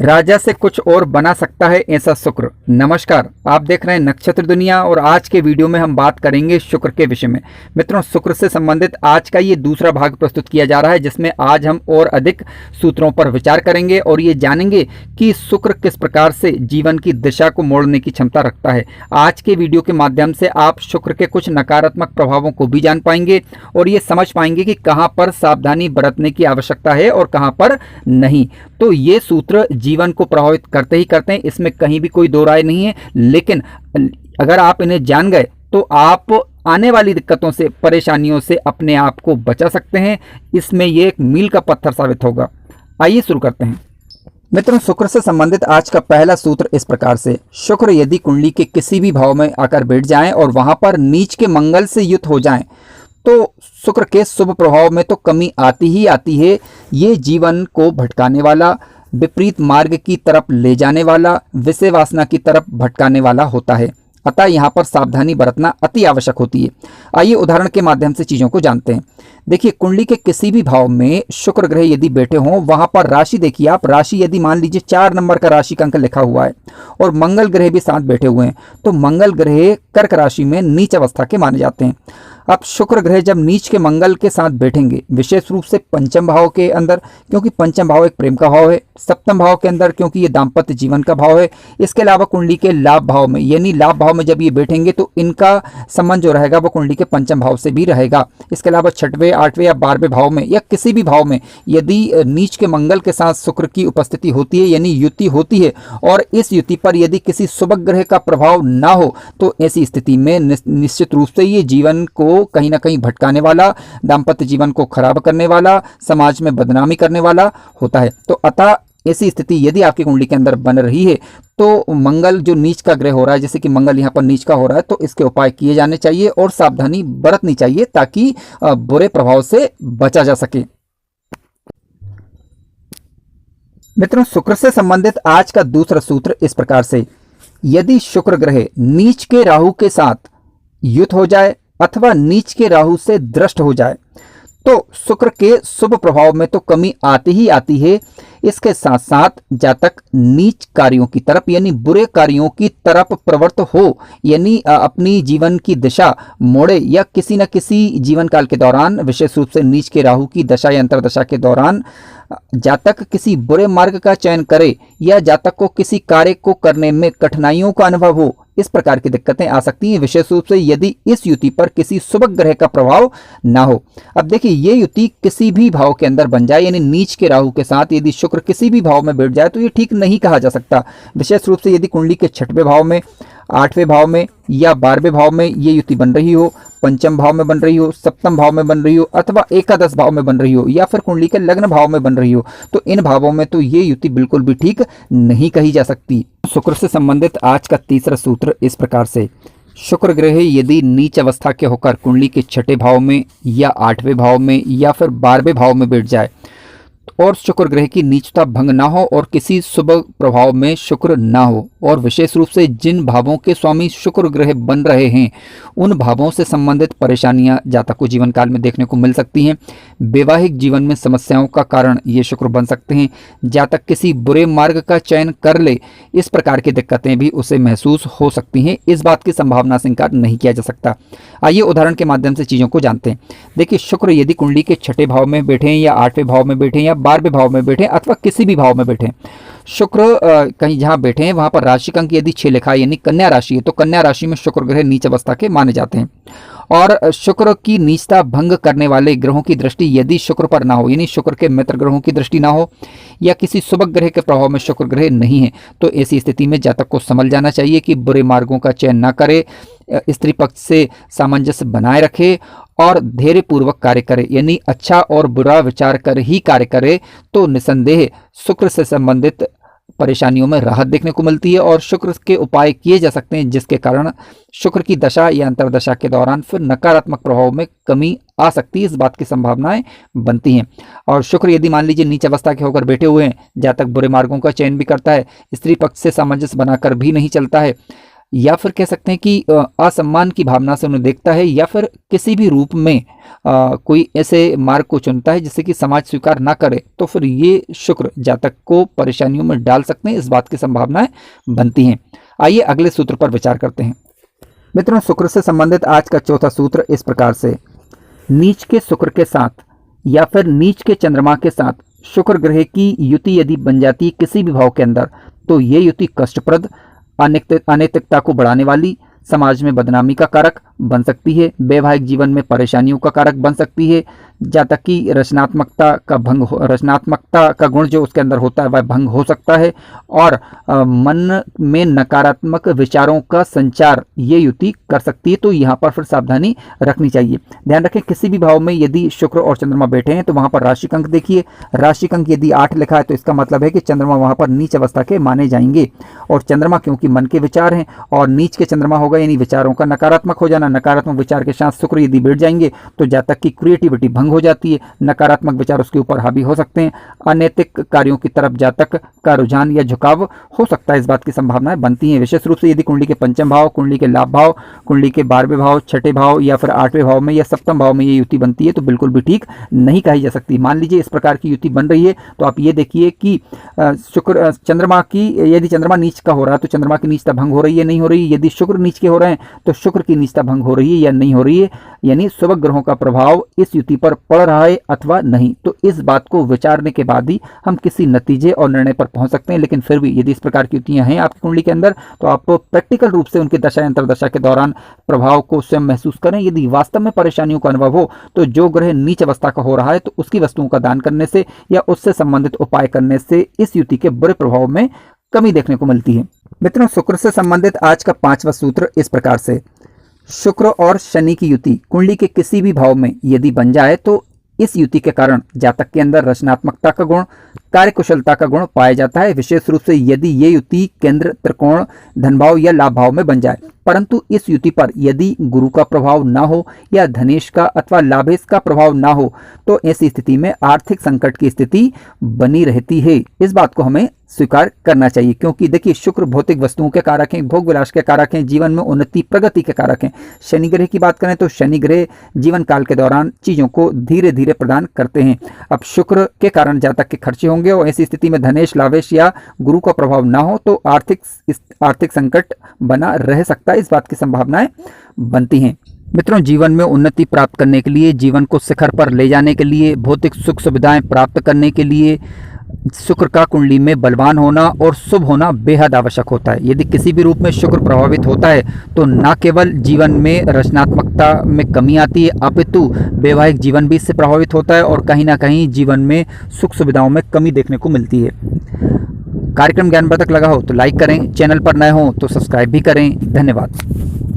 राजा से कुछ और बना सकता है ऐसा शुक्र। नमस्कार, आप देख रहे हैं नक्षत्र दुनिया और आज के वीडियो में हम बात करेंगे शुक्र के विषय में। मित्रों, शुक्र से संबंधित आज का ये दूसरा भाग प्रस्तुत किया जा रहा है, जिसमें आज हम और अधिक सूत्रों पर विचार करेंगे और ये जानेंगे कि शुक्र किस प्रकार से जीवन की दिशा को मोड़ने की क्षमता रखता है। आज के वीडियो के माध्यम से आप शुक्र के कुछ नकारात्मक प्रभावों को भी जान पाएंगे और ये समझ पाएंगे कि कहाँ पर सावधानी बरतने की आवश्यकता है और कहाँ पर नहीं। तो ये सूत्र जीवन को प्रभावित करते ही करते हैं, इसमें कहीं भी कोई दो राय नहीं है। लेकिन अगर आप इन्हें जान गए तो आप आने वाली दिक्कतों से, परेशानियों से अपने आप को बचा सकते हैं। इसमें ये एक मील का पत्थर साबित होगा। आइए शुरू करते हैं। मित्रों, शुक्र से संबंधित आज का पहला सूत्र इस प्रकार से। शुक्र यदि कुंडली के किसी भी भाव में आकर बैठ जाएं और वहां पर नीच के मंगल से युक्त हो जाएं तो शुक्र के शुभ प्रभाव में तो कमी आती ही आती है। ये जीवन को भटकाने वाला, विपरीत मार्ग की तरफ ले जाने वाला, विषय वासना की तरफ भटकाने वाला होता है। अतः यहाँ पर सावधानी बरतना अति आवश्यक होती है। आइए उदाहरण के माध्यम से चीज़ों को जानते हैं। देखिए, कुंडली के किसी भी भाव में शुक्र ग्रह यदि बैठे हों, वहां पर राशि देखिए आप, राशि यदि मान लीजिए 4 नंबर का राशि का अंक लिखा हुआ है और मंगल ग्रह भी साथ बैठे हुए हैं, तो मंगल ग्रह कर्क राशि में नीच अवस्था के माने जाते हैं। अब शुक्र ग्रह जब नीच के मंगल के साथ बैठेंगे, विशेष रूप से पंचम भाव के अंदर, क्योंकि पंचम भाव एक प्रेम का भाव है, सप्तम भाव के अंदर क्योंकि ये दाम्पत्य जीवन का भाव है, इसके अलावा कुंडली के लाभ भाव में, यानी लाभ भाव में जब ये बैठेंगे तो इनका संबंध जो रहेगा वो कुंडली के पंचम भाव से भी रहेगा। इसके अलावा 6वें, 8वें या 12वें भाव में या किसी भी भाव में यदि नीच के मंगल के साथ शुक्र की उपस्थिति होती है, यानी युति होती है, और इस युति पर यदि किसी शुभ ग्रह का प्रभाव ना हो, तो ऐसी स्थिति में निश्चित रूप से ये जीवन को कहीं ना कहीं भटकाने वाला, दाम्पत्य जीवन को खराब करने वाला, समाज में बदनामी करने वाला होता है। तो अतः ऐसी स्थिति यदि आपकी कुंडली के अंदर बन रही है तो मंगल जो नीच का ग्रह हो रहा है, जैसे कि मंगल यहाँ पर नीच का हो रहा है, तो इसके उपाय किए जाने चाहिए और सावधानी बरतनी चाहिए ताकि बुरे प्रभाव से बचा जा सके। मित्रों, शुक्र से संबंधित आज का दूसरा सूत्र इस प्रकार से। यदि शुक्र ग्रह नीच के राहु के साथ युत हो जाए अथवा नीच के राहु से दृष्ट हो जाए तो शुक्र के शुभ प्रभाव में तो कमी आती ही आती है। इसके साथ साथ जातक नीच कार्यों की तरफ, यानी बुरे कार्यों की तरफ प्रवृत्त हो, यानी अपनी जीवन की दिशा मोड़े, या किसी न किसी जीवन काल के दौरान, विशेष रूप से नीच के राहु की दशा या अंतरदशा के दौरान जातक किसी बुरे मार्ग का चयन करे या जातक को किसी कार्य को करने में कठिनाइयों का अनुभव हो, इस प्रकार की दिक्कतें आ सकती हैं, विशेष रूप से यदि इस युति पर किसी शुभ ग्रह का प्रभाव ना हो। अब देखिए, ये युति किसी भी भाव के अंदर बन जाए, यानी नीच के राहु के साथ यदि शुक्र किसी भी भाव में बैठ जाए तो ये ठीक नहीं कहा जा सकता। विशेष रूप से यदि कुंडली के 6वें भाव में, 8वें भाव में या 12वें भाव में ये युति बन रही हो, पंचम भाव में बन रही हो, सप्तम भाव में बन रही हो, अथवा एकादश भाव में बन रही हो, या फिर कुंडली के लग्न भाव में बन रही हो, तो इन भावों में तो ये युति बिल्कुल भी ठीक नहीं कही जा सकती। शुक्र से संबंधित आज का तीसरा सूत्र इस प्रकार से। शुक्र ग्रह यदि नीच अवस्था के होकर कुंडली के 6ठे भाव में या 8वें भाव में या फिर 12वें भाव में बैठ जाए और शुक्र ग्रह की नीचता भंग ना हो और किसी शुभ प्रभाव में शुक्र ना हो, और विशेष रूप से जिन भावों के स्वामी शुक्र ग्रह बन रहे हैं उन भावों से संबंधित परेशानियां जातक को जीवन काल में देखने को मिल सकती हैं। वैवाहिक जीवन में समस्याओं का कारण ये शुक्र बन सकते हैं। जातक किसी बुरे मार्ग का चयन कर ले, इस प्रकार की दिक्कतें भी उसे महसूस हो सकती हैं। इस बात की संभावना से इनकार नहीं किया जा सकता। आइए उदाहरण के माध्यम से चीज़ों को जानते हैं। देखिए, शुक्र यदि कुंडली के 6ठे भाव में बैठे या 8वें भाव में बैठे या 12वें भाव में बैठे अथवा किसी भी भाव में बैठे, शुक्र कहीं जहां बैठे हैं वहां पर राशि का अंक यदि 6 लिखा है, यानी कन्या राशि है, तो कन्या राशि में शुक्र ग्रह नीच अवस्था के माने जाते हैं। और शुक्र की नीचता भंग करने वाले ग्रहों की दृष्टि यदि शुक्र पर ना हो, यानी शुक्र के मित्र ग्रहों की दृष्टि ना हो या किसी शुभ ग्रह के प्रभाव में शुक्र ग्रह नहीं है, तो ऐसी स्थिति में जातक को समझ जाना चाहिए कि बुरे मार्गों का चयन ना करे, स्त्री पक्ष से सामंजस्य बनाए रखे और धैर्य पूर्वक कार्य करे, यानी अच्छा और बुरा विचार कर ही कार्य करे, तो निसंदेह शुक्र से संबंधित परेशानियों में राहत देखने को मिलती है और शुक्र के उपाय किए जा सकते हैं, जिसके कारण शुक्र की दशा या अंतरदशा के दौरान फिर नकारात्मक प्रभाव में कमी आ सकती है। इस बात की संभावनाएं बनती हैं। और शुक्र यदि मान लीजिए नीच अवस्था के होकर बैठे हुए हैं, जातक बुरे मार्गों का चयन भी करता है, स्त्री पक्ष से सामंजस्य बनाकर भी नहीं चलता है, या फिर कह सकते हैं कि असम्मान की भावना से उन्हें देखता है, या फिर किसी भी रूप में कोई ऐसे मार्ग को चुनता है जिससे कि समाज स्वीकार ना करे, तो फिर ये शुक्र जातक को परेशानियों में डाल सकते हैं, इस बात की संभावनाएं बनती हैं। आइए अगले सूत्र पर विचार करते हैं। मित्रों, शुक्र से संबंधित आज का चौथा सूत्र इस प्रकार से, नीच के शुक्र के साथ या फिर नीच के चंद्रमा के साथ शुक्र ग्रह की युति यदि बन जाती है किसी भी भाव के अंदर, तो ये युति कष्टप्रद, अनैतिकता को बढ़ाने वाली, समाज में बदनामी का कारक बन सकती है, वैवाहिक जीवन में परेशानियों का कारक बन सकती है, जहाँ तक कि रचनात्मकता का गुण जो उसके अंदर होता है वह भंग हो सकता है, और मन में नकारात्मक विचारों का संचार ये युति कर सकती है। तो यहाँ पर फिर सावधानी रखनी चाहिए। ध्यान रखें, किसी भी भाव में यदि शुक्र और चंद्रमा बैठे हैं तो वहाँ पर राशि अंक देखिए, राशि अंक यदि 8 लिखा है तो इसका मतलब है कि चंद्रमा वहाँ पर नीच अवस्था के माने जाएंगे, और चंद्रमा क्योंकि मन के विचार हैं और नीच के चंद्रमा होगा यानी विचारों का नकारात्मक हो जाना, नकारात्मक विचार के साथ शुक्र यदि बैठ जाएंगे तो जहाँ तक की क्रिएटिविटी भंग हो जाती है, नकारात्मक विचार उसके ऊपर हावी हो सकते हैं, अनैतिक कार्यों की तरफ जातक का रुझान या झुकाव हो सकता है, इस बात की संभावनाएं बनती हैं। विशेष रूप से यदि कुंडली के पंचम भाव, कुंडली के लाभ भाव, कुंडली के 12वें भाव, 6ठे भाव या फिर 8वें भाव में या 7वें भाव में ये युति बनती है तो बिल्कुल भी ठीक नहीं कही जा सकती। मान लीजिए इस प्रकार की युति बन रही है तो आप ये देखिए कि शुक्र चंद्रमा की, यदि चंद्रमा नीच का हो रहा है तो चंद्रमा की नीचता भंग हो रही है नहीं हो रही है, यदि शुक्र नीच के हो रहे हैं तो शुक्र की नीचता भंग हो रही है या नहीं हो रही है, यानी शुभ ग्रहों का प्रभाव इस युति पर पड़ रहा है अथवा नहीं। तो इस बात को विचारने के बाद ही हम किसी नतीजे और निर्णय पर पहुंच सकते हैं। लेकिन फिर भी यदि इस प्रकार की युतियां हैं आपकी कुंडली के अंदर तो आप प्रैक्टिकल रूप से उनकी दशा अंतर्दशा के दौरान प्रभाव को स्वयं महसूस करें। यदि वास्तव में परेशानियों का अनुभव हो तो जो ग्रह नीच अवस्था का हो रहा है तो उसकी वस्तुओं का दान करने से या उससे संबंधित उपाय करने से इस युति के बुरे प्रभाव में कमी देखने को मिलती है। मित्रों, शुक्र से संबंधित आज का 5वां सूत्र इस प्रकार से, शुक्र और शनि की युति कुंडली के किसी भी भाव में यदि बन जाए तो इस युति के कारण जातक के अंदर रचनात्मकता का गुण, कार्यकुशलता का गुण पाया जाता है। विशेष रूप से यदि ये युति केंद्र, त्रिकोण, धन भाव या लाभ भाव में बन जाए, परंतु इस युति पर यदि गुरु का प्रभाव ना हो या धनेश का अथवा लाभेश का प्रभाव ना हो तो ऐसी स्थिति में आर्थिक संकट की स्थिति बनी रहती है। इस बात को हमें स्वीकार करना चाहिए, क्योंकि देखिए शुक्र भौतिक वस्तुओं के कारक हैं, भोग विलास के कारक हैं, जीवन में उन्नति प्रगति के कारक हैं। शनि ग्रह की बात करें तो शनि ग्रह जीवन काल के दौरान चीजों को धीरे धीरे प्रदान करते हैं। अब शुक्र के कारण जातक के खर्चे होंगे और ऐसी स्थिति में धनेश, लाभेश या गुरु का प्रभाव ना हो तो आर्थिक संकट बना रह सकता है, इस बात की संभावनाएं बनती हैं। मित्रों, जीवन में उन्नति प्राप्त करने के लिए, जीवन को शिखर पर ले जाने के लिए, भौतिक सुख सुविधाएं प्राप्त करने के लिए शुक्र का कुंडली में बलवान होना और शुभ होना बेहद आवश्यक होता है। यदि किसी भी रूप में शुक्र प्रभावित होता है तो न केवल जीवन में रचनात्मकता में कमी आती है अपितु वैवाहिक जीवन भी इससे प्रभावित होता है और कहीं ना कहीं जीवन में सुख सुविधाओं में कमी देखने को मिलती है। कार्यक्रम ज्ञानवर्धक लगा हो तो लाइक करें, चैनल पर नए हो तो सब्सक्राइब भी करें। धन्यवाद।